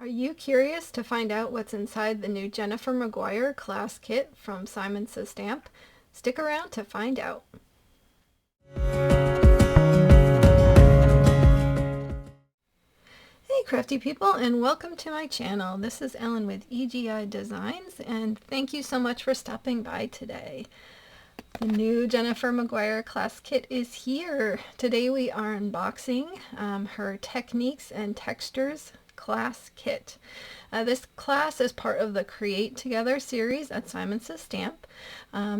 you curious to find out what's inside the new Jennifer McGuire class kit from Simon Says Stamp? Stick around to find out. Hey crafty people, and welcome to my channel. This is Ellen with EGI Designs, and thank you so much for stopping by today. The new Jennifer McGuire class kit is here. Today we are unboxing her Techniques and Textures class kit. This class is part of the Create Together series at Simon Says Stamp.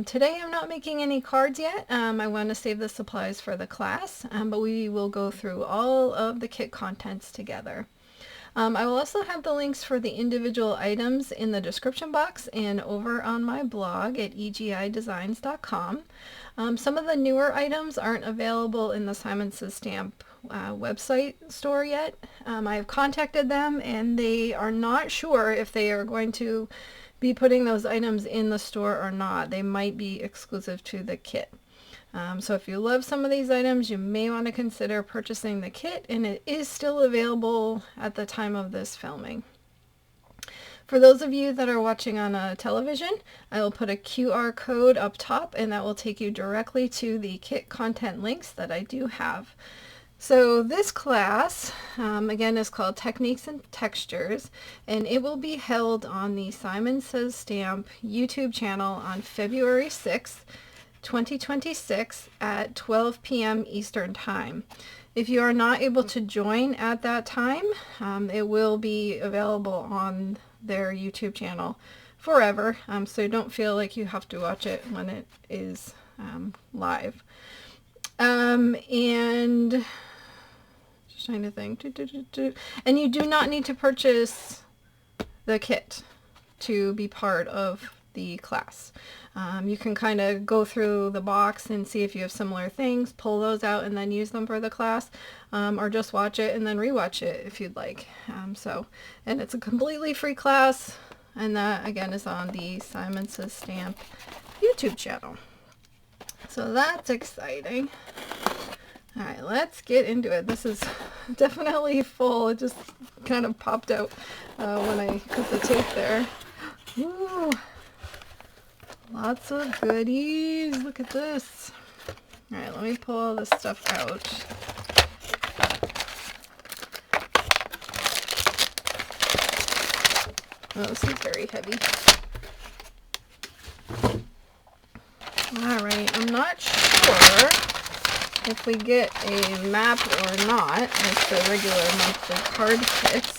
Today I'm not making any cards yet. I want to save the supplies for the class, but we will go through all of the kit contents together. I will also have the links for the individual items in the description box and over on my blog at egidesigns.com. Some of the newer items aren't available in the Simon Says Stamp website store yet. I have contacted them and they are not sure if they are going to be putting those items in the store or not. They might be exclusive to the kit. So if you love some of these items, you may want to consider purchasing the kit, and it is still available at the time of this filming. For those of you that are watching on a television, I will put a QR code up top, and that will take you directly to the kit content links that I do have. So this class, again, is called Techniques and Textures, and it will be held on the Simon Says Stamp YouTube channel on February 6th, 2026 at 12 p.m. Eastern Time. If you are not able to join at that time, it will be available on their YouTube channel forever, so you don't feel like you have to watch it when it is live. And just trying to think. And you do not need to purchase the kit to be part of the class. You can kind of go through the box and see if you have similar things, pull those out and then use them for the class, or just watch it and then rewatch it if you'd like. And it's a completely free class, and that again is on the Simon Says Stamp YouTube channel. So that's exciting. Alright, let's get into it. This is definitely full. It just kind of popped out when I put the tape there. Ooh. Lots of goodies. Look at this. Alright, let me pull all this stuff out. Oh, this is very heavy. Alright, I'm not sure if we get a map or not as the regular monthly card kits.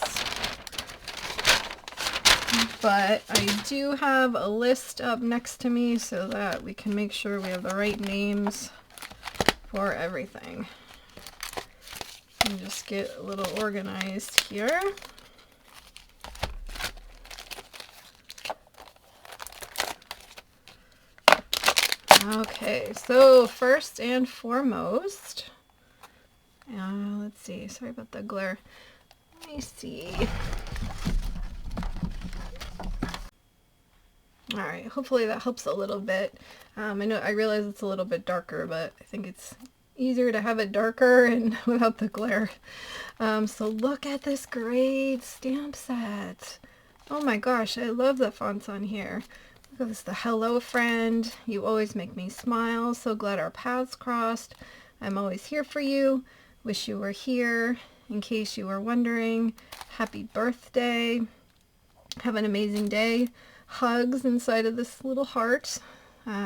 But I do have a list up next to me so that we can make sure we have the right names for everything. And just get a little organized here. Okay, so first and foremost, let's see, sorry about the glare. Let me see. Alright, hopefully that helps a little bit. I realize it's a little bit darker, but I think it's easier to have it darker and without the glare. So look at this great stamp set. Oh my gosh, I love the fonts on here. Look at this, the Hello Friend, You Always Make Me Smile, So Glad Our Paths Crossed, I'm Always Here For You, Wish You Were Here, In Case You Were Wondering, Happy Birthday, Have an Amazing Day, Hugs inside of this little heart.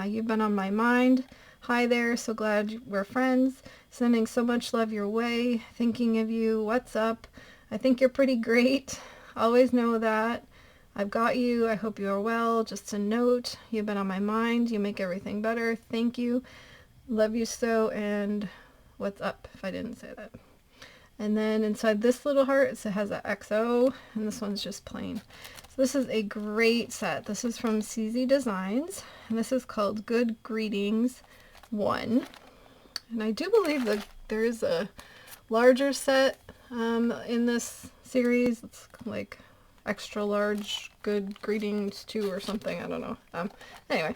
You've been on my mind. Hi there, so glad we're friends. Sending so much love your way. Thinking of you. What's up? I think you're pretty great. Always know that. I've got you. I hope you are well. Just a note. You've been on my mind. You make everything better. Thank you. Love you so. And what's up, if I didn't say that. And then inside this little heart, it has an XO, and this one's just plain. So this is a great set. This is from CZ Designs, and this is called Good Greetings 1. And I do believe that there is a larger set in this series. It's like extra large Good Greetings 2 or something. I don't know. Anyway,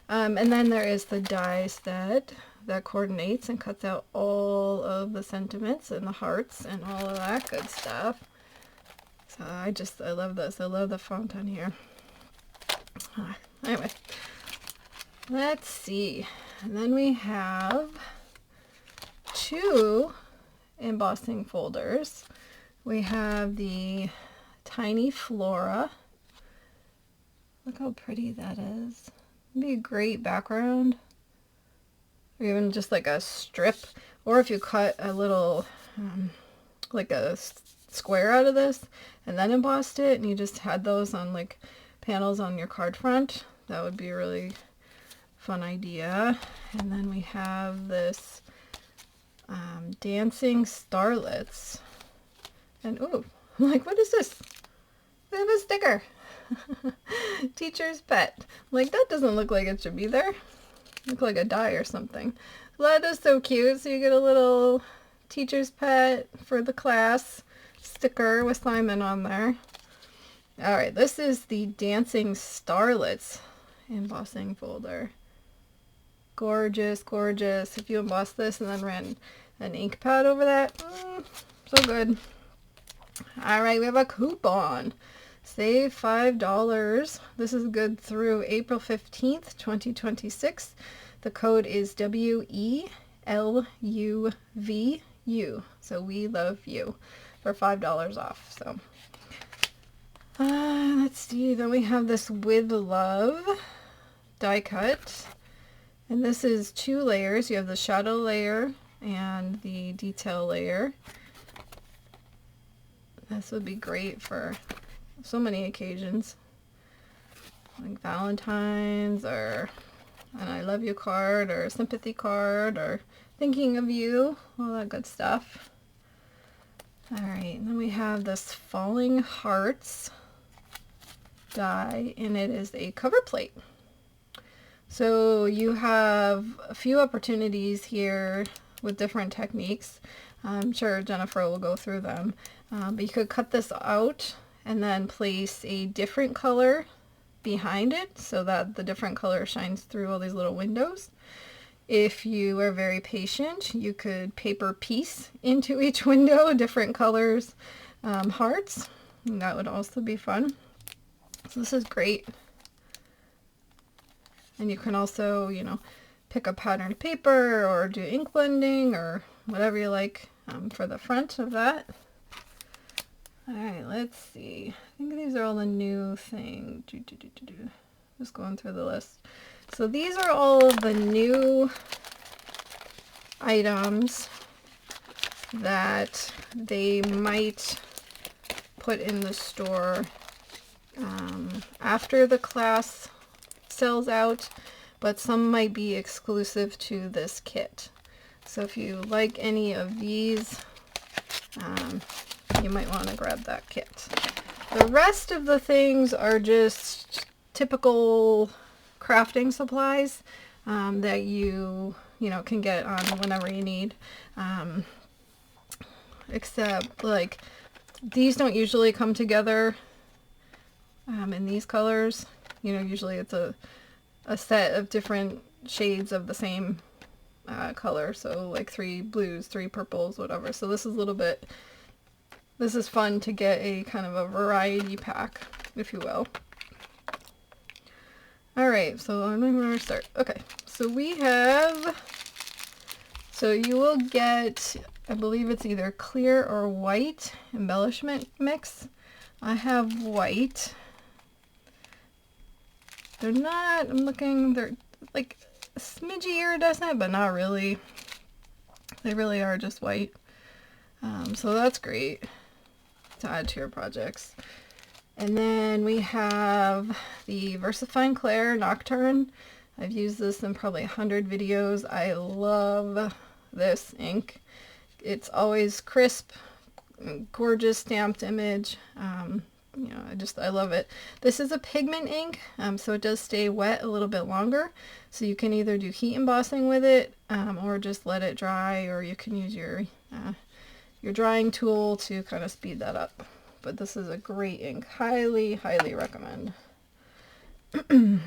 and then there is the die set that coordinates and cuts out all of the sentiments and the hearts and all of that good stuff. So I love this. I love the font on here. Anyway, let's see. And then we have 2 embossing folders. We have the Tiny Flora. Look how pretty that is. It'd be a great background. Or even just like a strip. Or if you cut a little, like a square out of this and then embossed it and you just had those on like panels on your card front, that would be a really fun idea. And then we have this dancing starlets. And ooh, I'm like, what is this? We have a sticker. Teacher's pet. Like, that doesn't look like it should be there. Look like a die or something. That is so cute. So you get a little teacher's pet for the class sticker with Simon on there. All right, this is the Dancing Starlets embossing folder. Gorgeous, gorgeous. If you emboss this and then ran an ink pad over that, so good. All right, we have a coupon. Save $5. This is good through April 15th, 2026. The code is WELUVU. So we love you for $5 off. So let's see. Then we have this With Love die cut. And this is 2 layers. You have the shadow layer and the detail layer. This would be great for so many occasions, like Valentine's or an I love you card or a sympathy card or thinking of you, all that good stuff. All right, and then we have this Falling Hearts die, and it is a cover plate. So you have a few opportunities here with different techniques. I'm sure Jennifer will go through them, but you could cut this out and then place a different color behind it so that the different color shines through all these little windows. If you are very patient, you could paper piece into each window different colors, hearts, and that would also be fun. So this is great. And you can also, you know, pick a patterned paper or do ink blending or whatever you like for the front of that. All right, let's see. I think these are all the new things. Just going through the list. So these are all of the new items that they might put in the store after the class sells out, but some might be exclusive to this kit. So if you like any of these, you might want to grab that kit. The rest of the things are just typical crafting supplies that you know can get on whenever you need. Except like these don't usually come together in these colors. You know, usually it's a set of different shades of the same color. So like 3 blues, 3 purples, whatever. So this is a little bit. This is fun to get a kind of a variety pack, if you will. All right, so I'm going to start. Okay, so we have, so you will get, I believe it's either clear or white embellishment mix. I have white. They're not, I'm looking, they're like a smidgy iridescent, but not really. They really are just white. So that's great to add to your projects. And then we have the VersaFine Clair Nocturne. I've used this in probably 100 videos. I love this ink. It's always crisp, gorgeous stamped image. You know, I love it. This is a pigment ink, so it does stay wet a little bit longer. So you can either do heat embossing with it, or just let it dry, or you can use your drying tool to kind of speed that up. But this is a great ink. Highly, highly recommend. All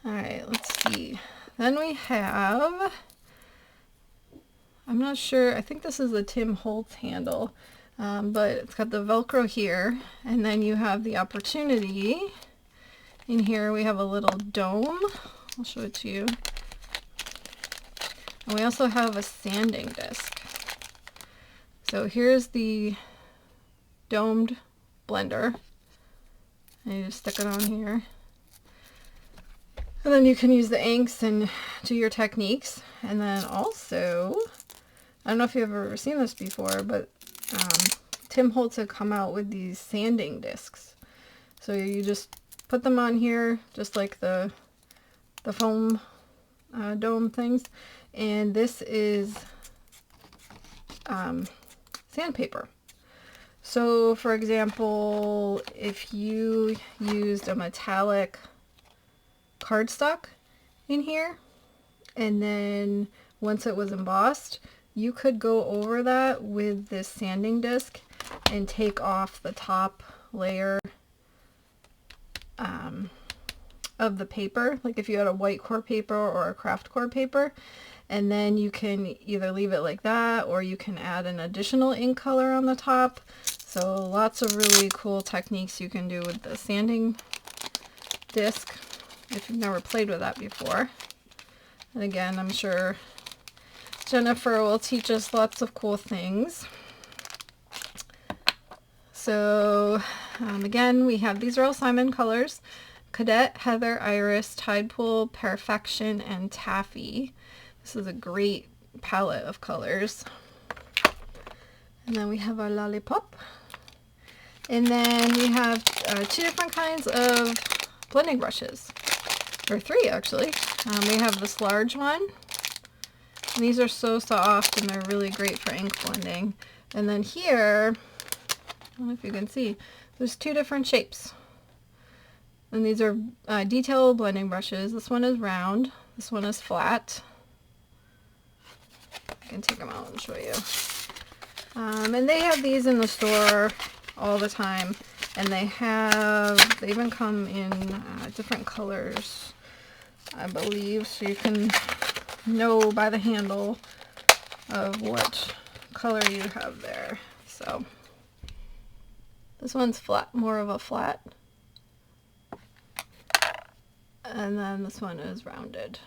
right, let's see. Then we have, I'm not sure, I think this is the Tim Holtz handle. but it's got the Velcro here, and then you have the opportunity. In here we have a little dome. I'll show it to you. And we also have a sanding disc. So here's the domed blender. And you just stick it on here. And then you can use the inks and do your techniques. And then also, I don't know if you've ever seen this before, but Tim Holtz had come out with these sanding discs. So you just put them on here, just like the foam dome things. And this is sandpaper. So for example, if you used a metallic cardstock in here, and then once it was embossed, you could go over that with this sanding disc and take off the top layer of the paper, like if you had a white core paper or a craft core paper, and then you can either leave it like that or you can add an additional ink color on the top. So lots of really cool techniques you can do with the sanding disc if you've never played with that before. And again, I'm sure Jennifer will teach us lots of cool things. So again, we have, these are all Simon colors: Cadet, Heather, Iris, Tide Pool, Perfection, and Taffy. This is a great palette of colors. And then we have our lollipop. And then we have two different kinds of blending brushes, or three actually. We have this large one, and these are so soft and they're really great for ink blending. And then here, I don't know if you can see, there's two different shapes. And these are detail blending brushes. This one is round, this one is flat. I can take them out and show you. And they have these in the store all the time, and they even come in different colors, I believe, so you can know by the handle of what color you have there. So this one's flat, more of a flat, and then this one is rounded.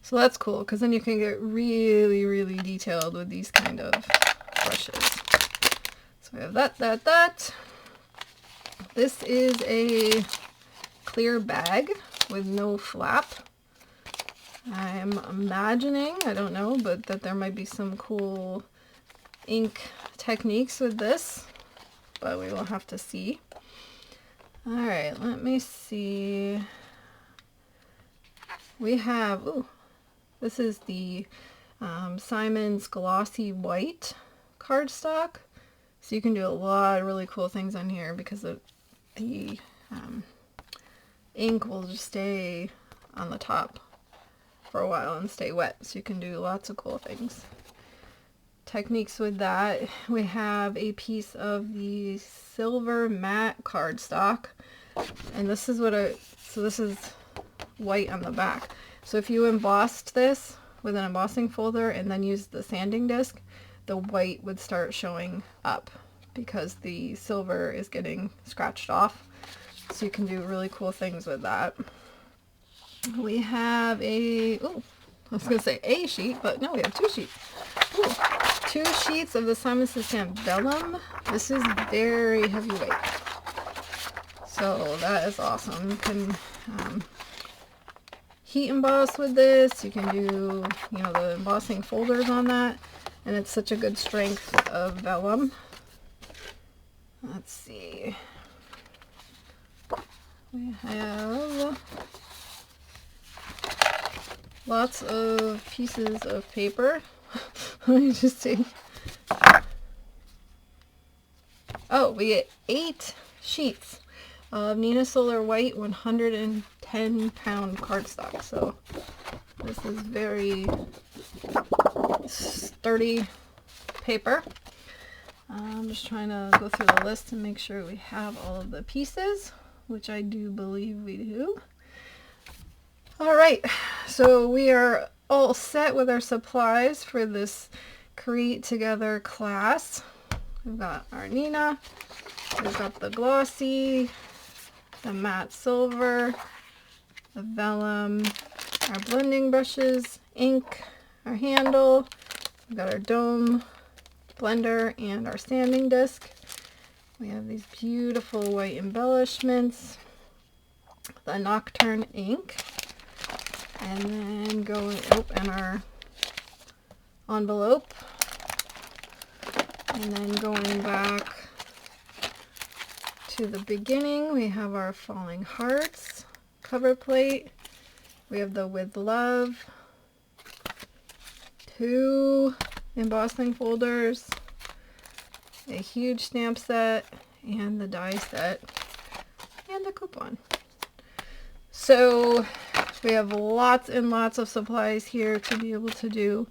So that's cool, because then you can get really, really detailed with these kind of brushes. So we have that. This is a clear bag with no flap. I'm imagining, I don't know, but that there might be some cool ink techniques with this, but we will have to see. Alright, let me see. We have, ooh, this is the Simon's Glossy White cardstock. So you can do a lot of really cool things on here because the ink will just stay on the top for a while and stay wet. So you can do lots of cool things. Techniques with that. We have a piece of the silver matte cardstock. And this is this is white on the back. So if you embossed this with an embossing folder and then used the sanding disc, the white would start showing up because the silver is getting scratched off. So you can do really cool things with that. We have I was going to say a sheet, but no, we have two sheets. Ooh, 2 sheets of the Simon Says Vellum. This is very heavyweight. So that is awesome. You can heat emboss with this. You can do, the embossing folders on that. And it's such a good strength of vellum. Let's see. We have lots of pieces of paper. Let me just see. Oh, we get 8 sheets of Nina Solar White 110-pound cardstock. So this is very sturdy paper. I'm just trying to go through the list and make sure we have all of the pieces, which I do believe we do. Alright, so we are all set with our supplies for this Create Together class. We've got our Nina. We've got the glossy, the matte silver, the vellum, our blending brushes, ink, our handle. We've got our dome blender and our sanding disc. We have these beautiful white embellishments, the Nocturne ink, and then going, and our envelope, and then going back to the beginning, we have our Falling Hearts cover plate. We have the With Love, 2 embossing folders, a huge stamp set, and the die set, and a coupon. So we have lots and lots of supplies here to be able to do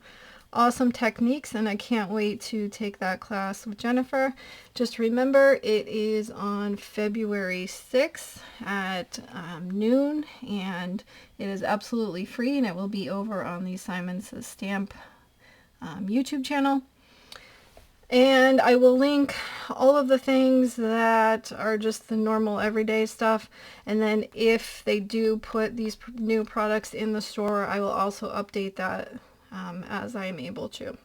awesome techniques, and I can't wait to take that class with Jennifer. Just remember, it is on February 6th at noon, and it is absolutely free, and it will be over on the Simon Says Stamp YouTube channel. And I will link all of the things that are just the normal everyday stuff, and then if they do put these new products in the store, I will also update that as I am able to.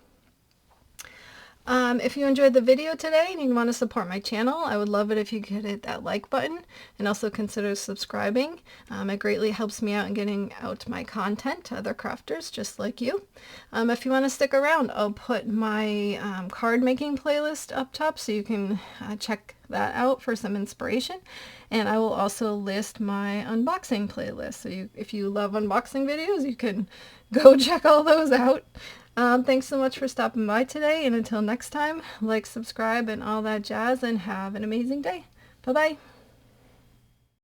If you enjoyed the video today and you want to support my channel, I would love it if you could hit that like button and also consider subscribing. It greatly helps me out in getting out my content to other crafters just like you. If you want to stick around, I'll put my card making playlist up top so you can check that out for some inspiration. And I will also list my unboxing playlist. So if you love unboxing videos, you can go check all those out. Thanks so much for stopping by today, and until next time, like, subscribe, and all that jazz, and have an amazing day. Bye-bye.